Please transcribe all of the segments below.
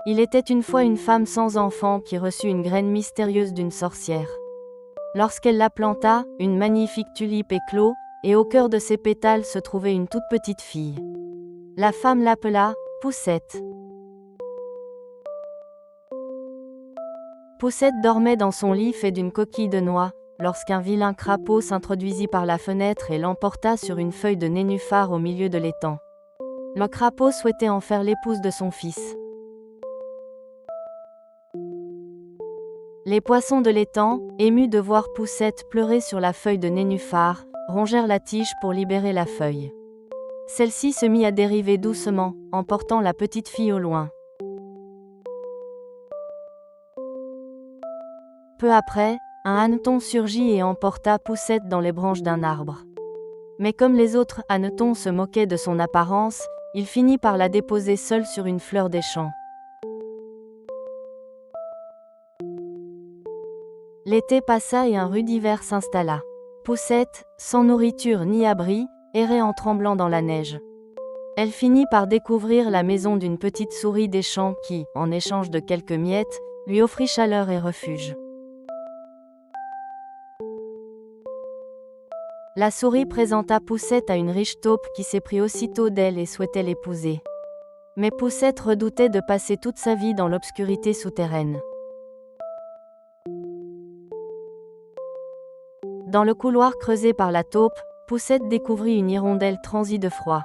Il était une fois une femme sans enfant qui reçut une graine mystérieuse d'une sorcière. Lorsqu'elle la planta, une magnifique tulipe éclot, et au cœur de ses pétales se trouvait une toute petite fille. La femme l'appela Poussette. Poussette dormait dans son lit fait d'une coquille de noix, lorsqu'un vilain crapaud s'introduisit par la fenêtre et l'emporta sur une feuille de nénuphar au milieu de l'étang. Le crapaud souhaitait en faire l'épouse de son fils. Les poissons de l'étang, émus de voir Poussette pleurer sur la feuille de nénuphar, rongèrent la tige pour libérer la feuille. Celle-ci se mit à dériver doucement, emportant la petite fille au loin. Peu après, un hanneton surgit et emporta Poussette dans les branches d'un arbre. Mais comme les autres hannetons se moquaient de son apparence, il finit par la déposer seule sur une fleur des champs. L'été passa et un rude hiver s'installa. Poussette, sans nourriture ni abri, errait en tremblant dans la neige. Elle finit par découvrir la maison d'une petite souris des champs qui, en échange de quelques miettes, lui offrit chaleur et refuge. La souris présenta Poussette à une riche taupe qui s'éprit aussitôt d'elle et souhaitait l'épouser. Mais Poussette redoutait de passer toute sa vie dans l'obscurité souterraine. Dans le couloir creusé par la taupe, Poussette découvrit une hirondelle transie de froid.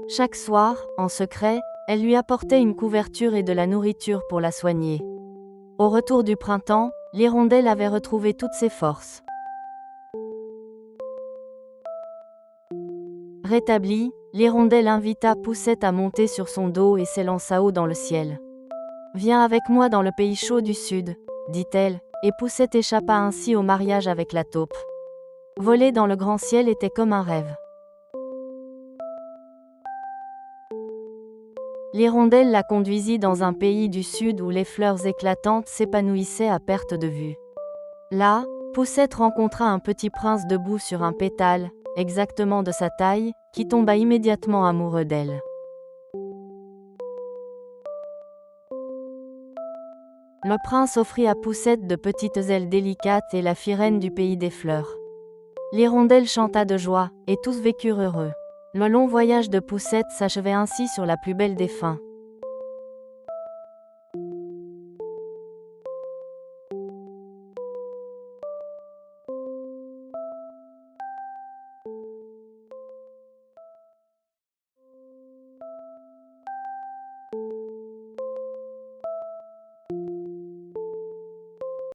Chaque soir, en secret, elle lui apportait une couverture et de la nourriture pour la soigner. Au retour du printemps, l'hirondelle avait retrouvé toutes ses forces. Rétablie, l'hirondelle invita Poussette à monter sur son dos et s'élança haut dans le ciel. « Viens avec moi dans le pays chaud du sud, » dit-elle, et Poussette échappa ainsi au mariage avec la taupe. Voler dans le grand ciel était comme un rêve. L'hirondelle la conduisit dans un pays du sud où les fleurs éclatantes s'épanouissaient à perte de vue. Là, Poussette rencontra un petit prince debout sur un pétale, exactement de sa taille, qui tomba immédiatement amoureux d'elle. Le prince offrit à Poussette de petites ailes délicates et la fit reine du pays des fleurs. L'hirondelle chanta de joie, et tous vécurent heureux. Le long voyage de Poussette s'achevait ainsi sur la plus belle des fins.